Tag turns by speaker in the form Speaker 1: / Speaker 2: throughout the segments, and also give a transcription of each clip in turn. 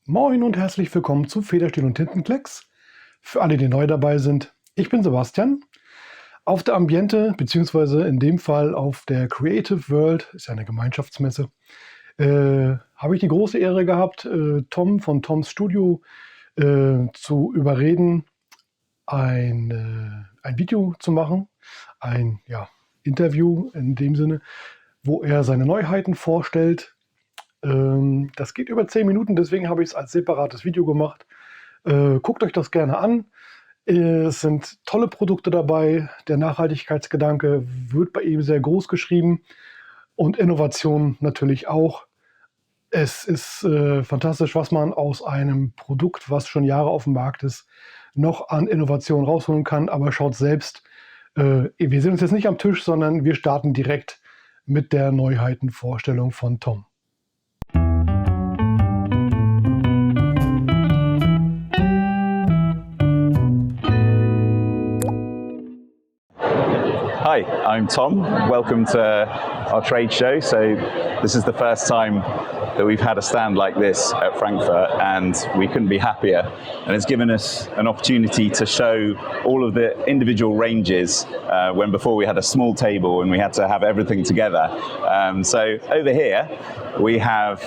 Speaker 1: Moin und herzlich willkommen zu Federstiel und Tintenklecks. Für alle, die neu dabei sind, ich bin Sebastian. Auf der Ambiente, beziehungsweise in dem Fall auf der Creativeworld, ist ja eine Gemeinschaftsmesse, habe ich die große Ehre gehabt, Tom von Toms Studio zu überreden, ein Video zu machen, ein Interview in dem Sinne, wo er seine Neuheiten vorstellt. Das geht über 10 Minuten, deswegen habe ich es als separates Video gemacht. Guckt euch das gerne an. Es sind tolle Produkte dabei. Der Nachhaltigkeitsgedanke wird bei ihm sehr groß geschrieben und Innovation natürlich auch. Es ist fantastisch, was man aus einem Produkt, was schon Jahre auf dem Markt ist, noch an Innovation rausholen kann. Aber schaut selbst, wir sind uns jetzt nicht am Tisch, sondern wir starten direkt mit der Neuheitenvorstellung von Tom.
Speaker 2: Hi, I'm Tom. Welcome to our trade show. So this is the first time that we've had a stand like this at Frankfurt, and we couldn't be happier. And it's given us an opportunity to show all of the individual ranges when before we had a small table and we had to have everything together. So over here we have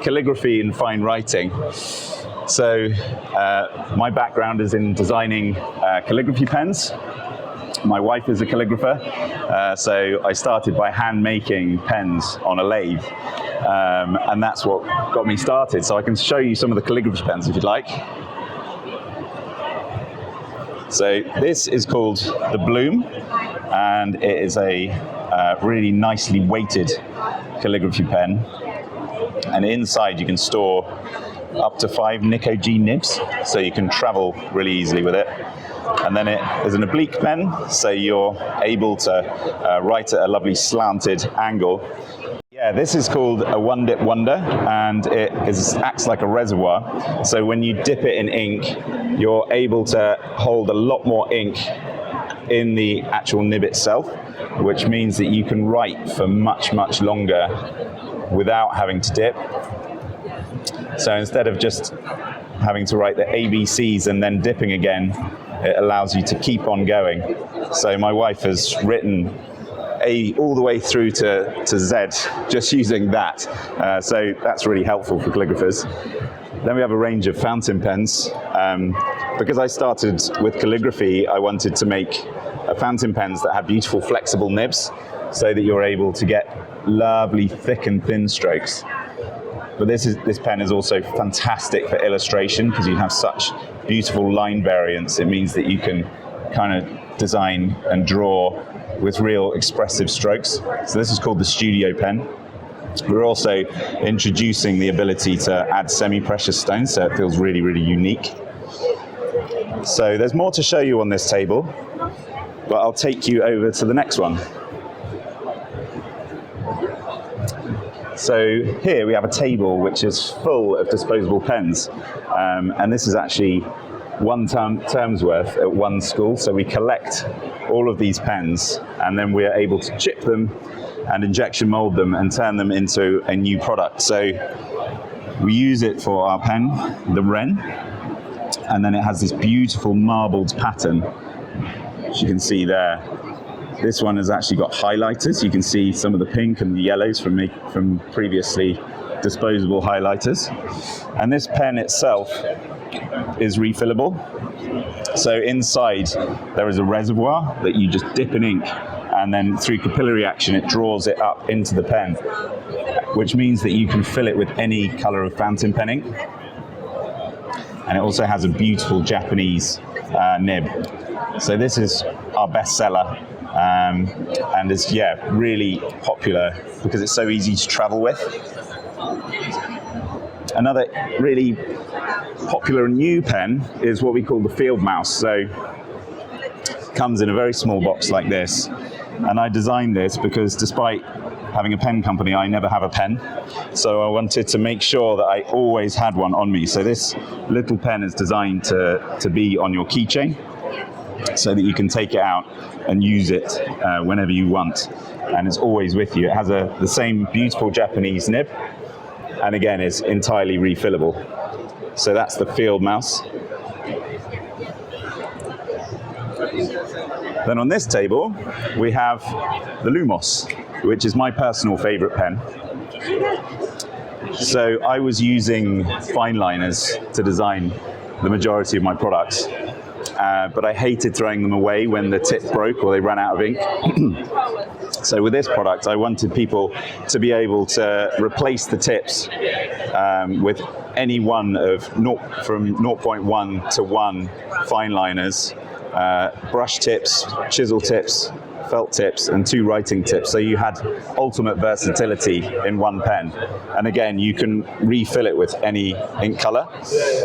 Speaker 2: calligraphy and fine writing. So my background is in designing calligraphy pens. My wife is a calligrapher, so I started by hand making pens on a lathe, and that's what got me started. So I can show you some of the calligraphy pens if you'd like. So this is called the Bloom, and it is a really nicely weighted calligraphy pen, and inside you can store up to 5 Nico G nibs, so you can travel really easily with it. And then it is an oblique pen, so you're able to write at a lovely slanted angle. Yeah, this is called a One Dip Wonder, and it acts like a reservoir. So when you dip it in ink, you're able to hold a lot more ink in the actual nib itself, which means that you can write for much, much longer without having to dip. So instead of just having to write the ABCs and then dipping again, it allows you to keep on going. So my wife has written A all the way through to Z just using that. So that's really helpful for calligraphers. Then we have a range of fountain pens. Because I started with calligraphy, I wanted to make fountain pens that have beautiful flexible nibs so that you're able to get lovely thick and thin strokes. But this pen is also fantastic for illustration because you have such beautiful line variance. It means that you can kind of design and draw with real expressive strokes. So this is called the Studio pen. We're also introducing the ability to add semi-precious stones, so it feels really, really unique. So there's more to show you on this table, but I'll take you over to the next one. So here we have a table which is full of disposable pens, and this is actually one term's worth at one school. So we collect all of these pens, and then we're able to chip them and injection mold them and turn them into a new product. So we use it for our pen, the Wren, and then it has this beautiful marbled pattern, as you can see there. This one has actually got highlighters. You can see some of the pink and the yellows from previously disposable highlighters. And this pen itself is refillable. So inside there is a reservoir that you just dip in ink, and then through capillary action it draws it up into the pen, which means that you can fill it with any color of fountain pen ink. And it also has a beautiful Japanese nib. So this is our bestseller. And is really popular because it's so easy to travel with. Another really popular new pen is what we call the Field Mouse. So it comes in a very small box like this, and I designed this because despite having a pen company, I never have a pen, so I wanted to make sure that I always had one on me. So this little pen is designed to be on your keychain, so that you can take it out and use it whenever you want, and it's always with you. It has the same beautiful Japanese nib, and again is entirely refillable. So that's the field mouse. Then on this table, we have the Lumos, which is my personal favorite pen. So I was using fine liners to design the majority of my products, but I hated throwing them away when the tip broke or they ran out of ink. So with this product, I wanted people to be able to replace the tips with any one of from 0.1 to 1 fine liners, brush tips, chisel tips, felt tips, and 2 writing tips. So you had ultimate versatility in one pen. And again, you can refill it with any ink color.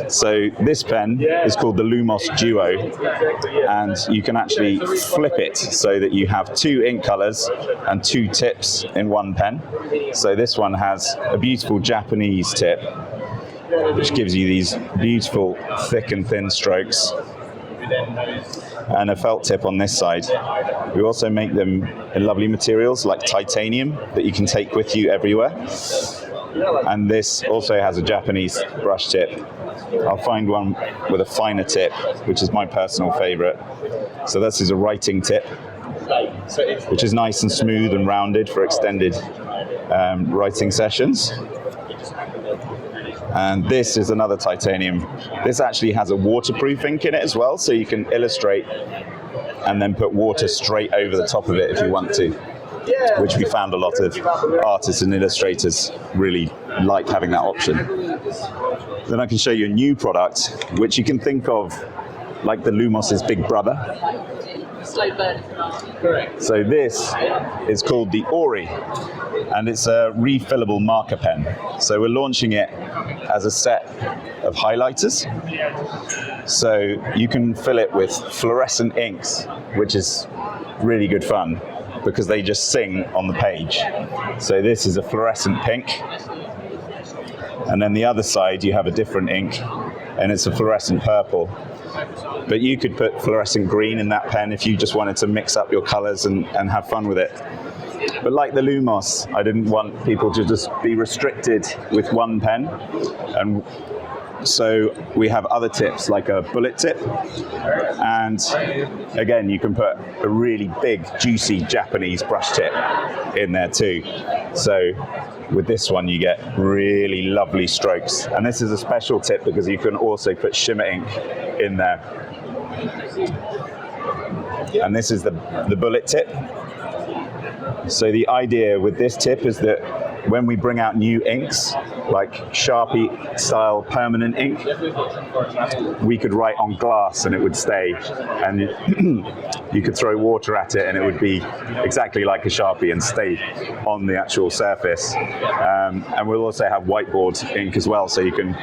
Speaker 2: So this pen is called the Lumos Duo, and you can actually flip it so that you have 2 ink colors and 2 tips in one pen. So this one has a beautiful Japanese tip, which gives you these beautiful thick and thin strokes, and a felt tip on this side. We also make them in lovely materials like titanium that you can take with you everywhere. And this also has a Japanese brush tip. I'll find one with a finer tip, which is my personal favorite. So this is a writing tip, which is nice and smooth and rounded for extended writing sessions. And this is another titanium. This actually has a waterproof ink in it as well, so you can illustrate and then put water straight over the top of it if you want to, which we found a lot of artists and illustrators really like having that option. Then I can show you a new product, which you can think of like the Lumos' big brother. So this is called the Ori, and it's a refillable marker pen. So we're launching it as a set of highlighters. So you can fill it with fluorescent inks, which is really good fun because they just sing on the page. So this is a fluorescent pink, and then the other side you have a different ink, and it's a fluorescent purple. But you could put fluorescent green in that pen if you just wanted to mix up your colors and have fun with it. But like the Lumos, I didn't want people to just be restricted with one pen. And so we have other tips like a bullet tip. And again, you can put a really big, juicy Japanese brush tip in there too. So with this one, you get really lovely strokes. And this is a special tip because you can also put shimmer ink in there. And this is the bullet tip. So the idea with this tip is that when we bring out new inks, like Sharpie style permanent ink, we could write on glass and it would stay, and you could throw water at it and it would be exactly like a Sharpie and stay on the actual surface. And we'll also have whiteboard ink as well, so you can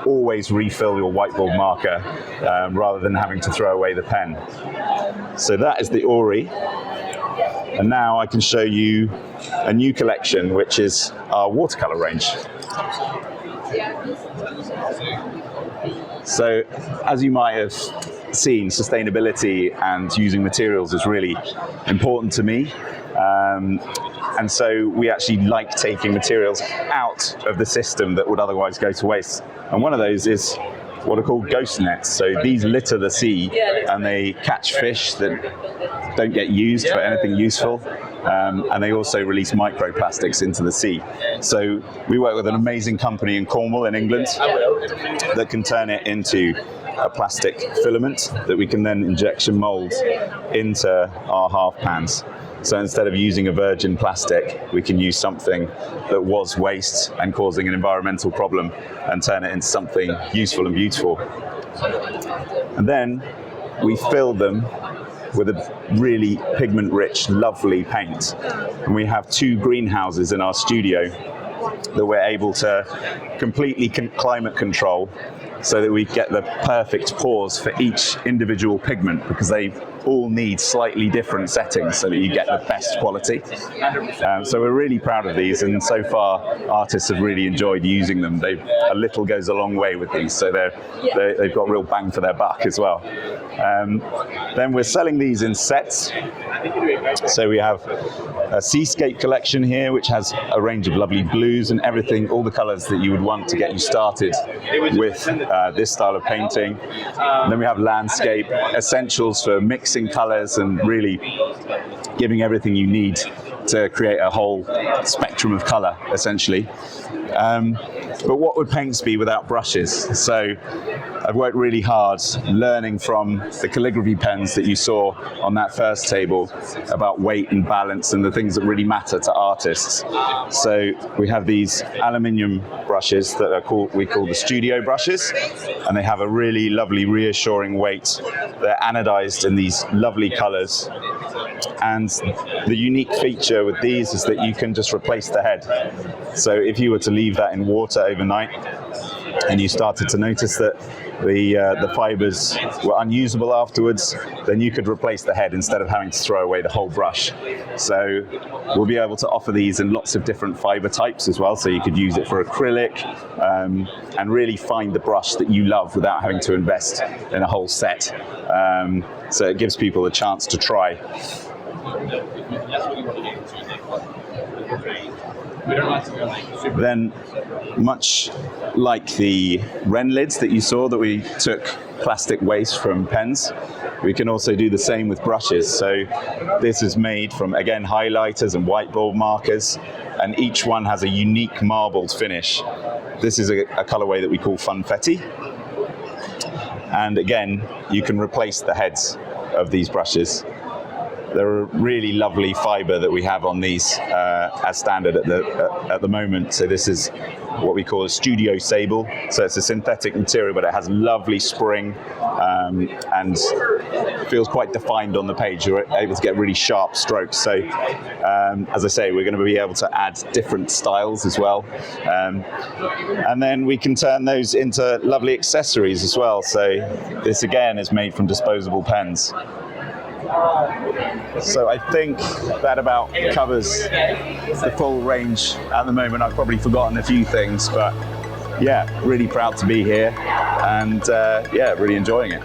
Speaker 2: always refill your whiteboard marker rather than having to throw away the pen. So that is the Ori. And now I can show you a new collection, which is our watercolor range. So as you might have seen, sustainability and using materials is really important to me. And so we actually like taking materials out of the system that would otherwise go to waste. And one of those is what are called ghost nets. So these litter the sea and they catch fish that don't get used for anything useful. And they also release microplastics into the sea. So we work with an amazing company in Cornwall in England that can turn it into a plastic filament that we can then injection mold into our half pans. So instead of using a virgin plastic, we can use something that was waste and causing an environmental problem and turn it into something useful and beautiful. And then we fill them with a really pigment-rich, lovely paint. And we have 2 greenhouses in our studio that we're able to completely climate control so that we get the perfect pours for each individual pigment, because they all need slightly different settings so that you get the best quality. So we're really proud of these, and so far artists have really enjoyed using them. A little goes a long way with these, so they've got real bang for their buck as well. Then we're selling these in sets. So we have a seascape collection here, which has a range of lovely blues blues and everything, all the colors that you would want to get you started with this style of painting. And then we have landscape, essentials for mixing colors and really giving everything you need to create a whole spectrum of color, essentially. But what would paints be without brushes? So I've worked really hard learning from the calligraphy pens that you saw on that first table about weight and balance and the things that really matter to artists. So we have these aluminium brushes that we call the studio brushes, and they have a really lovely reassuring weight. They're anodized in these lovely colors. And the unique feature with these is that you can just replace the head. So if you were to leave that in water overnight and you started to notice that the fibers were unusable afterwards, then you could replace the head instead of having to throw away the whole brush. So we'll be able to offer these in lots of different fiber types as well. So you could use it for acrylic and really find the brush that you love without having to invest in a whole set. So it gives people a chance to try. Then, much like the Wren lids that you saw that we took plastic waste from pens, we can also do the same with brushes. So this is made from, again, highlighters and whiteboard markers, and each one has a unique marbled finish. This is a colorway that we call Funfetti. And again, you can replace the heads of these brushes. They're a really lovely fiber that we have on these as standard at the moment. So this is what we call a studio sable. So it's a synthetic material, but it has lovely spring and feels quite defined on the page. You're able to get really sharp strokes. So as I say, we're going to be able to add different styles as well. And then we can turn those into lovely accessories as well. So this again is made from disposable pens. So I think that about covers the full range at the moment. I've probably forgotten a few things, but yeah, really proud to be here and yeah, really enjoying it.